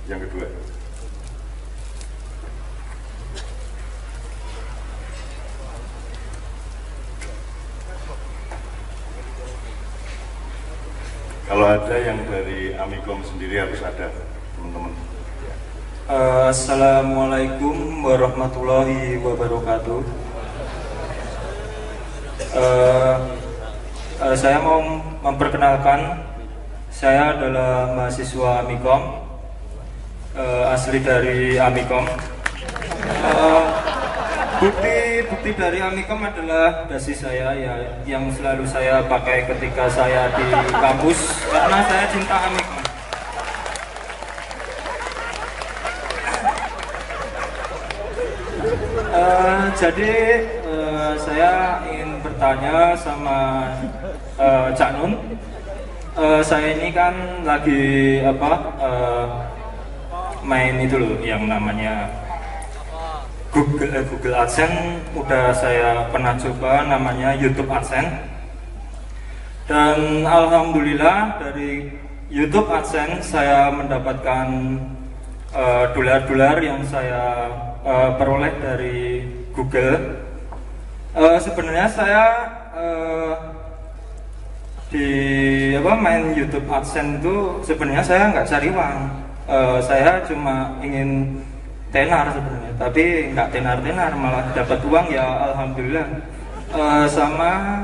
yang kedua. Kalau ada yang dari Amikom sendiri harus ada, teman-teman. Assalamualaikum warahmatullahi wabarakatuh. Saya mau memperkenalkan, saya adalah mahasiswa Amikom, asli dari Amikom. Bukti dari Amikom adalah dasi saya ya, yang selalu saya pakai ketika saya di kampus karena saya cinta Amikom. Jadi saya ingin bertanya sama Cak Nun. Saya ini kan lagi main itu loh yang namanya Google AdSense. Udah saya pernah coba namanya YouTube AdSense, dan alhamdulillah dari YouTube AdSense saya mendapatkan dolar-dolar yang saya peroleh dari Google. Sebenarnya saya main YouTube AdSense itu sebenarnya saya nggak cari uang, saya cuma ingin tenar sebenarnya, tapi nggak tenar-tenar malah dapat uang ya alhamdulillah. Sama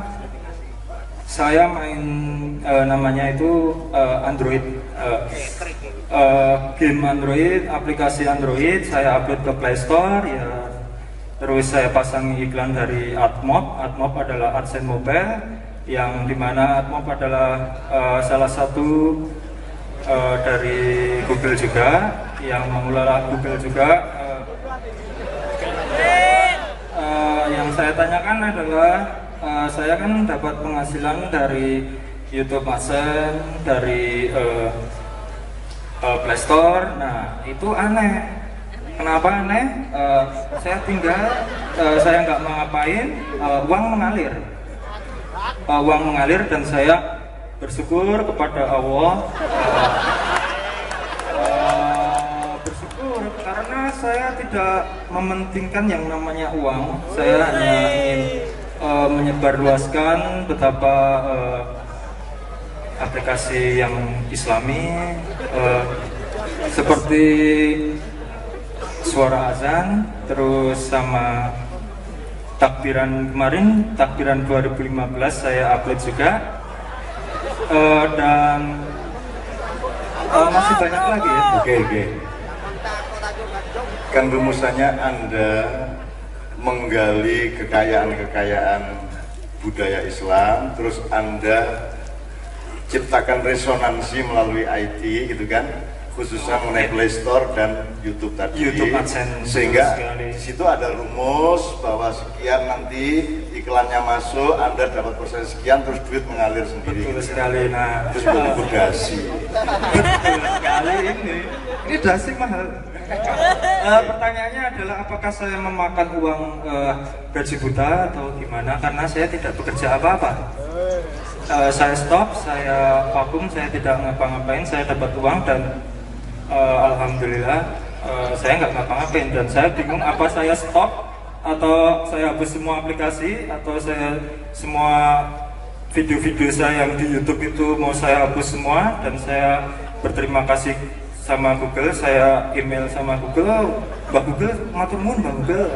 saya main namanya itu Android, game Android, aplikasi Android, saya upload ke Play Store ya. Terus saya pasang iklan dari AdMob. AdMob adalah AdSense Mobile, yang dimana AdMob adalah salah satu dari Google juga, yang mengelola Google juga. Yang saya tanyakan adalah saya kan dapat penghasilan dari YouTube AdSense, dari Play Store. Nah itu aneh. Kenapa aneh? Saya tinggal, saya nggak mau ngapain, uang mengalir. Uang mengalir dan saya bersyukur kepada Allah. Bersyukur karena saya tidak mementingkan yang namanya uang. Saya hanya ingin menyebarluaskan betapa aplikasi yang Islami seperti suara azan, terus sama takbiran kemarin, takbiran 2015 saya upload juga, dan masih banyak lagi ya. Oke. Kan rumusannya Anda menggali kekayaan budaya Islam, terus Anda ciptakan resonansi melalui IT gitu kan, khususnya mengenai Play Store dan YouTube tadi. YouTube AdSense, sehingga di situ ada rumus bahwa sekian nanti iklannya masuk, Anda dapat proses sekian, terus duit mengalir sendiri. Betul sekali. Nah, terus buku dasi. betul sekali ini dasi mahal. Pertanyaannya adalah apakah saya memakan uang gaji buta atau gimana? Karena saya tidak bekerja apa-apa. Saya stop, saya vakum, saya tidak ngapa-ngapain, saya dapat uang dan alhamdulillah saya nggak ngapa-ngapain, dan saya bingung apa saya stop atau saya hapus semua aplikasi, atau saya semua video-video saya yang di YouTube itu mau saya hapus semua, dan saya berterima kasih sama Google, saya email sama Google, Mbak Google, matur nuwun Mbak Google,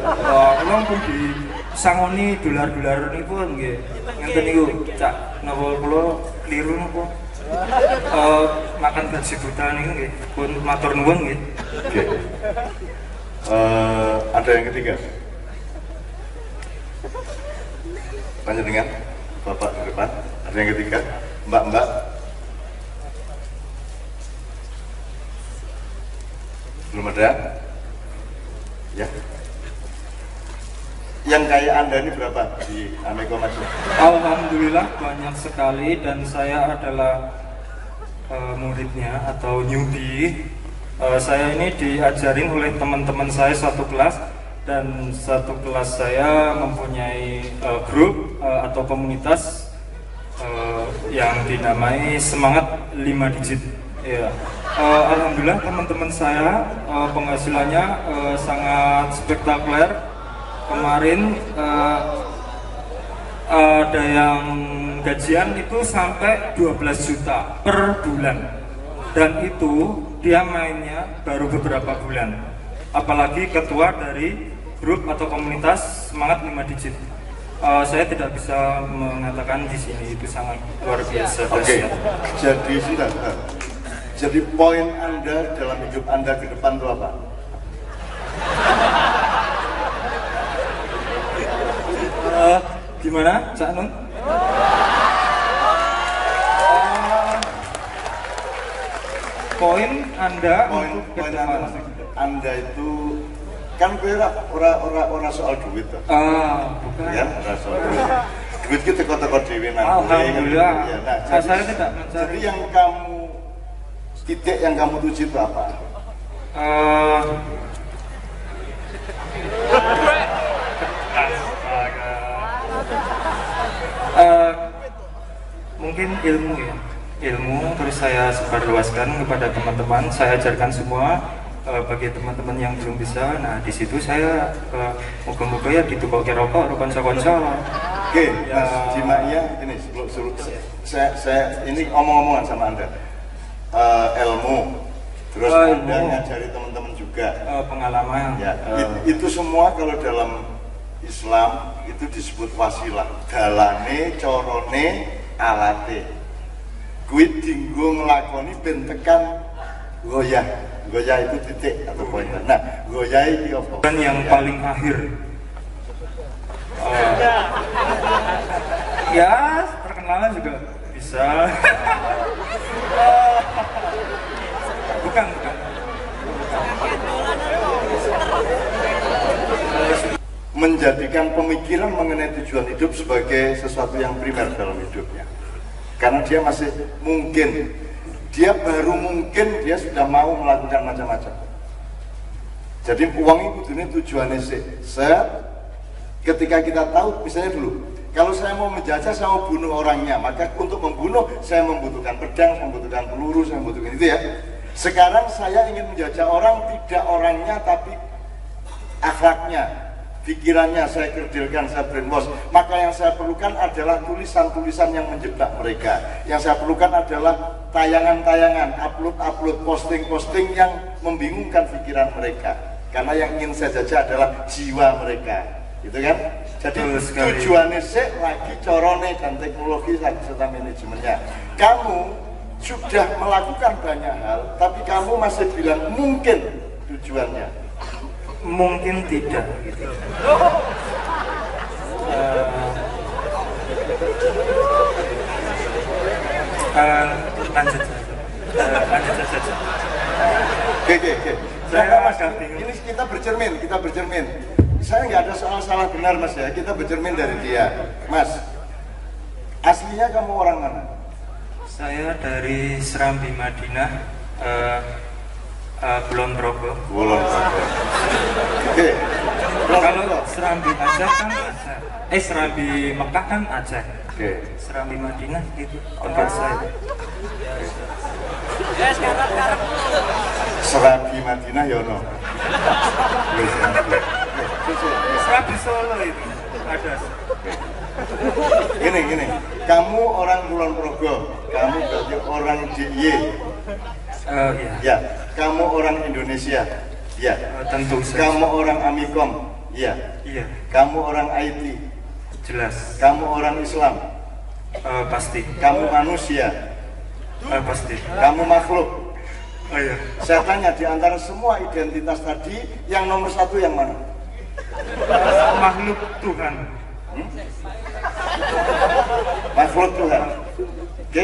tolong pun disangoni dolar-dolar ini pun, ngenten niku, cak, napa kula keliru napa, makan gaji buta niku, pun matur nuwun nggih. Oke. Ada yang ketiga? Tanya dengan Bapak di depan. Ada yang ketiga? Mbak. Belum ada? Ya. Yang kayak Anda ini berapa di Amikom Aja? Alhamdulillah banyak sekali, dan saya adalah muridnya atau newbie. Saya ini diajarin oleh teman-teman saya satu kelas, dan satu kelas saya mempunyai grup atau komunitas yang dinamai Semangat 5 Digit. Ya. alhamdulillah teman-teman saya penghasilannya sangat spektakuler. Kemarin ada yang gajian itu sampai 12 juta per bulan, dan itu dia mainnya baru beberapa bulan, apalagi ketua dari grup atau komunitas Semangat 5 Digit. Saya tidak bisa mengatakan di sini, itu sangat luar biasa. Oke, jadi sudah. Jadi poin Anda dalam hidup Anda ke depan itu apa? Gimana, Cak Nun? Poin Anda untuk ke Poin depan. Anda itu kan ora soal duit tuh. Bukan. Ya, ora soal duit. Duit kita teko-teko dhewe nang Alhamdulillah. Ya, nah, Saya tidak mencari. jadi yang kamu titik yang kamu tuju itu apa? Mungkin ilmu ya, ilmu terus saya sebarluaskan kepada teman-teman, saya ajarkan semua bagi teman-teman yang belum bisa. Nah di situ saya moga-moga ya ditukoke rokok konco-konco. Oke, Mas Jimaya, ini sebelum saya ini omong-omongan sama Anda. Ilmu, terus Anda ngajari teman-teman juga. Pengalaman. Ya, itu semua kalau dalam Islam itu disebut wasilah. Dalane, corone, alate. Kuwi dinggo nglakoni ben tekan goyah. Goyah itu titik atau poin. Nah, goyah iki apa? Dan yang paling akhir. Ya, perkenalan juga bisa. Bukan. Menjadikan pemikiran mengenai tujuan hidup sebagai sesuatu yang primer dalam hidupnya. Karena dia masih mungkin, dia baru mungkin dia sudah mau melakukan macam-macam. Jadi uang itu ini tujuannya sih. Ketika kita tahu, misalnya dulu, kalau saya mau menjajah, saya mau bunuh orangnya, maka untuk membunuh saya membutuhkan pedang, saya membutuhkan peluru, saya membutuhkan itu ya. Sekarang saya ingin menjajah orang, tidak orangnya tapi akhlaknya, pikirannya saya kerdilkan, saya brainwash. Maka yang saya perlukan adalah tulisan-tulisan yang menjebak mereka. Yang saya perlukan adalah tayangan-tayangan, upload-upload, posting-posting yang membingungkan pikiran mereka. Karena yang ingin saya jajah adalah jiwa mereka. Gitu kan? Jadi tujuannya lagi corone dan teknologi serta manajemennya. Kamu sudah melakukan banyak hal, tapi kamu masih bilang mungkin tujuannya. Mungkin tidak. Gitu. Lanjut saja. Oke. Ini kita bercermin. Saya nggak ada soal salah benar Mas ya, kita bercermin dari dia. Mas, aslinya kamu orang mana? Saya dari Serambi Madinah, Kulon Progo. Oke. Kalau Serambi Aceh kan Aceh. Serambi Mekah kan Aceh. Oke. Serambi Madinah itu tempat saya. Serambi Madinah ya no. Serambi Solo itu ada. Gini. Kamu orang Kulon Progo, kamu berarti orang DIY. Iya. Ya. Kamu orang Indonesia. Ya. Tentu saja. Kamu orang Amikom. Ya. Iya. Kamu orang IT. Jelas. Kamu orang Islam. Pasti. Kamu manusia. Pasti. Kamu makhluk. Oh iya. Saya tanya di antara semua identitas tadi, yang nomor satu yang mana? Makhluk Tuhan. Makhluk Tuhan. Oke.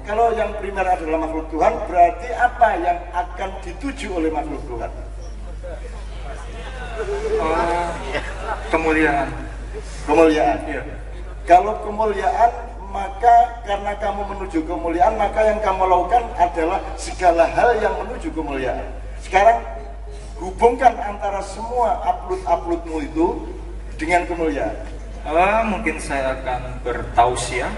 Kalau yang primer adalah makhluk Tuhan, berarti apa yang akan dituju oleh makhluk Tuhan? Kemuliaan. Kemuliaan. Iya. Kalau kemuliaan, maka karena kamu menuju kemuliaan, maka yang kamu lakukan adalah segala hal yang menuju kemuliaan. Sekarang hubungkan antara semua upload-uploadmu itu dengan kemuliaan. Mungkin saya akan bertausiah.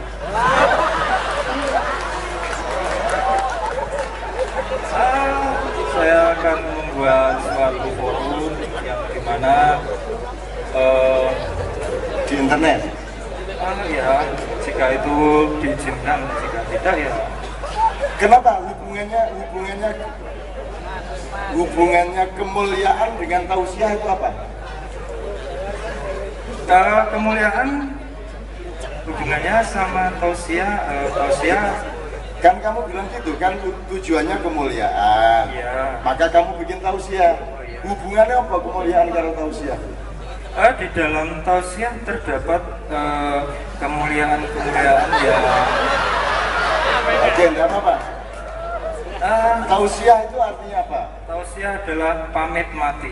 akan membuat suatu forum yang dimana di internet. Ya, jika itu diizinkan, jika tidak ya. Kenapa hubungannya kemuliaan dengan tausiah itu apa? Kemuliaan hubungannya sama tausiah, Kan kamu bilang gitu kan tujuannya kemuliaan. Iya. Maka kamu bikin tausiah. Iya. Hubungannya apa kemuliaan karo tausiah? Di dalam tausiah terdapat kemuliaan-kemuliaan yang Oke, enggak apa-apa. Tausiah itu artinya apa? tausiah adalah pamit mati.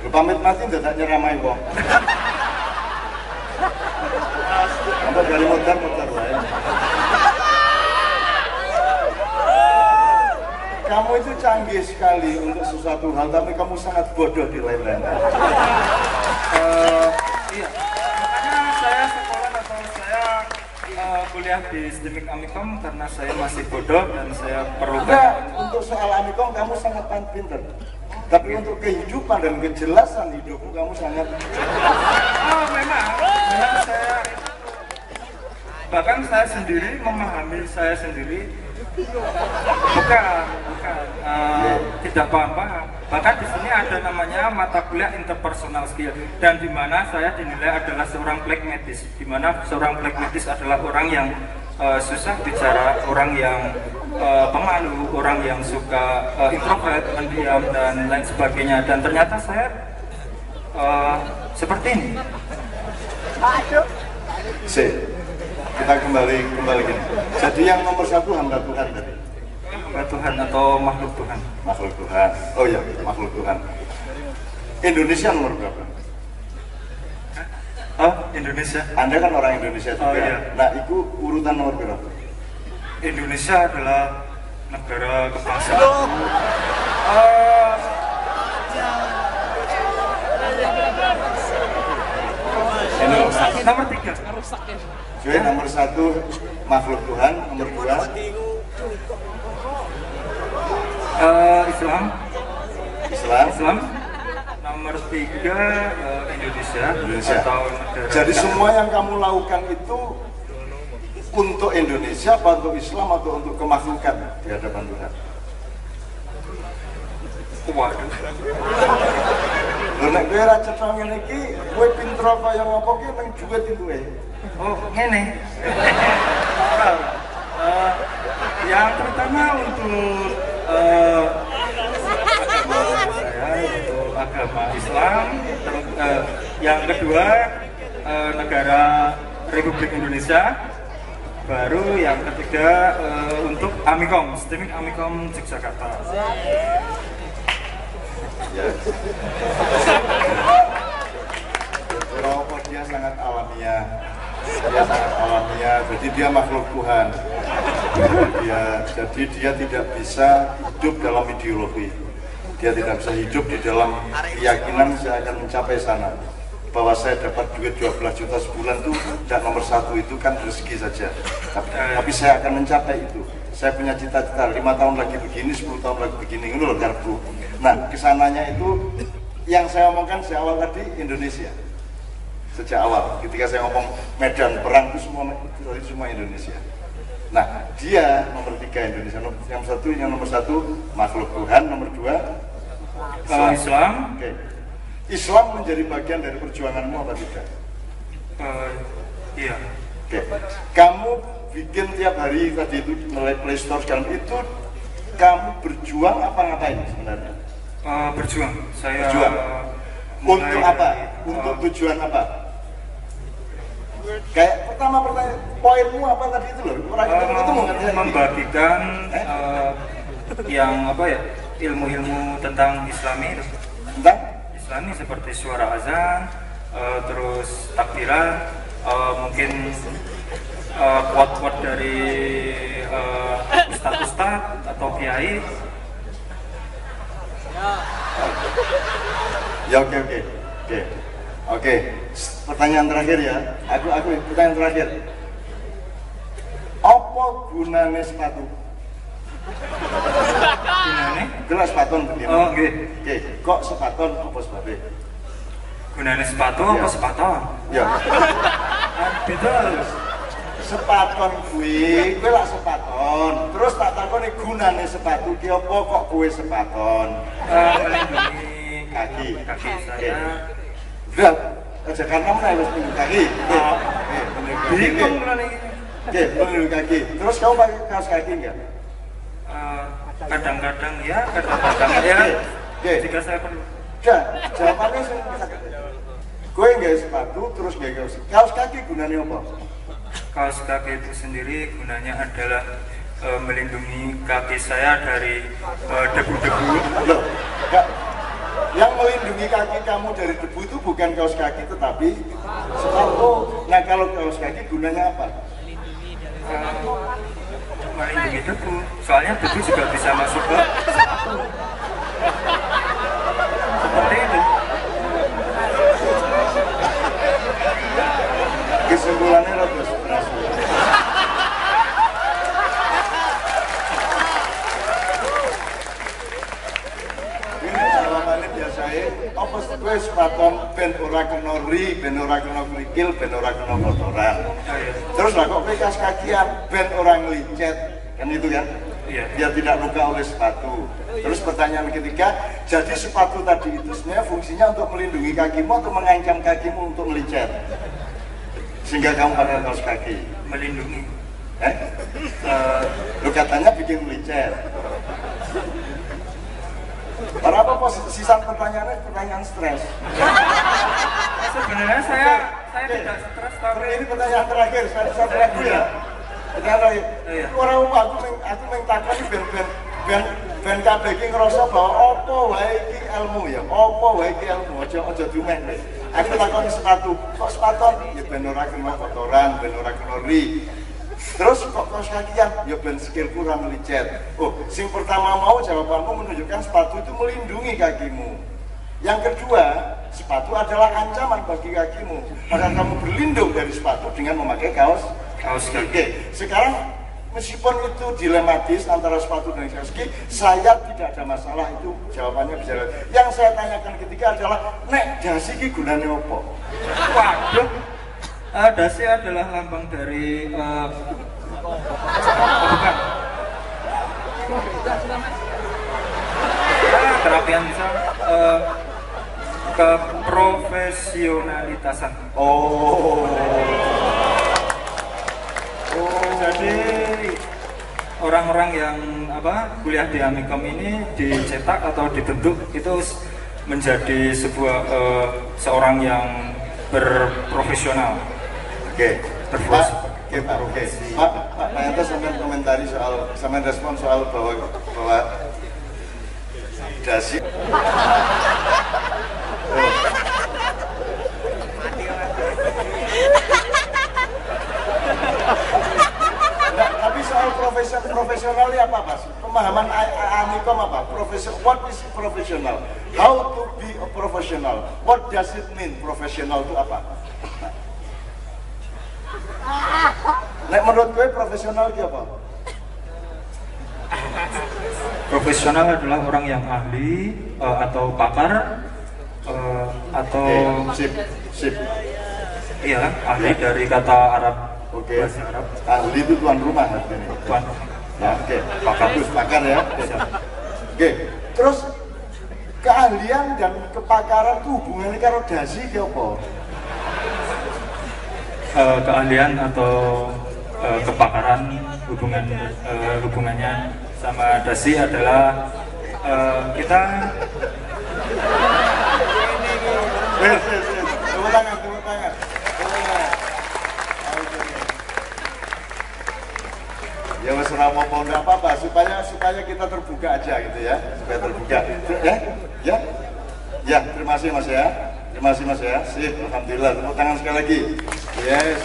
Pamit mati tidak nyeramai wong. Sampai dari modar wae. Kamu itu canggih sekali untuk sesuatu hal, tapi kamu sangat bodoh di lain-lain. Iya, makanya saya sekolah atau saya kuliah di STMIK Amikom karena saya masih bodoh dan saya perlu. Enggak, untuk soal Amikom kamu sangat pinter. Tapi untuk kehidupan dan kejelasan hidupmu kamu sangat. Memang saya bahkan saya sendiri memahami saya sendiri bukan tidak paham. Bahkan di sini ada namanya mata kuliah interpersonal skill dan di mana saya dinilai adalah seorang pragmatis. Di mana seorang pragmatis adalah orang yang susah bicara, orang yang pemalu, orang yang suka introvert, pendiam dan lain sebagainya. Dan ternyata saya seperti ini. Kita kembali gini. Jadi yang nomor satu hamba Tuhan tadi. Hamba Tuhan atau makhluk Tuhan? Makhluk Tuhan. Oh iya, makhluk Tuhan. Indonesia nomor berapa? Oh, Indonesia. Anda kan orang Indonesia juga. Oh, iya. Nah, itu urutan nomor berapa? Indonesia adalah negara kebangsaan. Nomor 3. Jadi nomor satu makhluk Tuhan, nomor dua Islam. Nomor 3 Indonesia. Atau negara. Jadi semua yang kamu lakukan itu untuk Indonesia, apa untuk Islam, atau untuk kemaklukan di hadapan Tuhan? Waduh. Lho nek kowe ra cetha ngene iki, kowe pinter kaya ngopo ki ning duit itu Oh, ngene. Yang pertama untuk agama Islam, yang kedua negara Republik Indonesia, baru yang ketiga untuk Amikom, STMIK Amikom Yogyakarta. Ya. Rokok dia sangat alamiah. Jadi dia makhluk Tuhan. Jadi dia tidak bisa hidup dalam ideologi. Dia tidak bisa hidup di dalam keyakinan saya akan mencapai sana. Bahwa saya dapat duit 12 juta sebulan itu tidak nomor satu, itu kan rezeki saja. Tapi saya akan mencapai itu. Saya punya cita-cita 5 tahun lagi begini, 10 tahun lagi begini, ini loh karbu. Nah, kesananya itu yang saya omongkan sejak awal tadi Indonesia. Sejak awal, ketika saya ngomong medan perang itu semua Indonesia. Nah, dia nomor 3 Indonesia, yang nomor satu makhluk Tuhan, nomor 2 Islam. Oke. Islam menjadi bagian dari perjuanganmu apa tidak? Iya. Oke. Kamu bikin tiap hari tadi itu Play Store segala itu, kamu berjuang apa ngapain sebenarnya? Berjuang. Saya berjuang. Untuk apa? Untuk tujuan apa? Kayak pertama poinmu apa tadi itu loh? Orang itu membagikan yang apa ya, ilmu-ilmu tentang Islami itu. Tentang? Islami seperti suara azan, terus takbiran, mungkin quote-quote dari ustadz-ustadz atau kiai. Ya oke. Pertanyaan terakhir ya. Aku pertanyaan terakhir. Apa gunanya sepatu? Gunane? Jelas sepaton gede. Oh, nggih. Oke, kok sepaton apa sebabnya? Gunane sepatu Iya. apa sepaton? Ya, Beda. sepaton kuwi lak sepaton. Terus tak takoni gunane sepatu ki apa kok kuwi sepaton? Melindungi Kaki. kaki Oke. saya. Udah, aja karena mulai wis minggu kaki. Oke, bener kaki. Bingung kan ini. Oke, bener kaki. Terus kamu pakai kaos kaki enggak? Kadang-kadang ya, kadang-kadang ya. Oke. Jika saya perlu. Enggak, jawabannya sing gue nggak sepatu terus nggak kaos kaki gunanya apa? Kaos kaki itu sendiri gunanya adalah melindungi kaki saya dari debu-debu. Loh, enggak. Yang melindungi kaki kamu dari debu itu bukan kaos kaki tetapi sepatu. Nah kalau kaos kaki gunanya apa? Melindungi debu. Soalnya debu juga bisa masuk ke sepatu. Seperti itu. Kesimpulannya rada stres. Ini jawabannya biasanya apa gue sepaton ben ora kena ri, ben ora kena krikil, ben ora kena kotoran. Terus lah kok kaos kakian ben ora ngelicet, kan itu kan? Iya. Biar tidak luka oleh sepatu. Terus pertanyaan ketiga, jadi sepatu tadi itu sebenarnya fungsinya untuk melindungi kakimu atau mengancam kakimu untuk melicet? Sehingga kamu pakai kaos kaki. Melindungi. Lu katanya bikin melicet. Para apa sisa pertanyaannya pertanyaan stres? Sebenarnya saya tidak stres tapi Ini pertanyaan terakhir, saya terakhir ya. Pertanyaan terakhir. Iya. Orang umum aku mengtakoni ben kabeh iki ngerasa bahwa apa wae iki ilmu ya. Apa wae iki ilmu, aja dumeh kowe. Aku takoni sepatu, kok sepatu ya ben ora kena kotoran, ben ora kena ri. Terus kok kaos kakian ya ben sikilku ora melicet. Oh, sing pertama mau jawabanmu menunjukkan sepatu itu melindungi kakimu. Yang kedua, sepatu adalah ancaman bagi kakimu. Maka kamu berlindung dari sepatu dengan memakai kaos kaki. Oke, sekarang meskipun itu dilematis antara sepatu dan kaos kaki, saya tidak ada masalah, itu jawabannya bisa. Yang saya tanyakan ketiga adalah, nek dasi ki gunane opo? Waduh. Dasi adalah lambang dari bukan. Terapian bisa keprofesionalitasan. Oh. Jadi orang-orang yang kuliah di Amikom ini dicetak atau dibentuk itu menjadi sebuah seorang yang berprofesional. Oke, Terus. Pak Yanto sampai komentari soal, sampai respon soal bahwa dasi. Tapi soal profesionalnya apa Mas? Pemahaman Amikom apa? What is professional? How to be a professional? What does it mean? Profesional itu apa? Nek menurut gue profesional itu apa? Profesional adalah orang yang ahli atau pakar atau Sip. iya ahli dari kata Arab. Oke. Bahasa Arab. Ahli itu tuan rumah artinya. Tuan. Ya, oke. Pakar ya. Oke. Terus keahlian dan kepakaran itu hubungannya karo dasi ki apa? Keahlian atau kepakaran hubungannya sama dasi adalah kita Tepuk tangan. Ya wes ora apa-apa, enggak apa-apa supaya kita terbuka aja gitu ya. Supaya terbuka. Ya, terima kasih Mas ya. Terima kasih Mas ya. Sip, alhamdulillah. Tepuk tangan sekali lagi. Yes.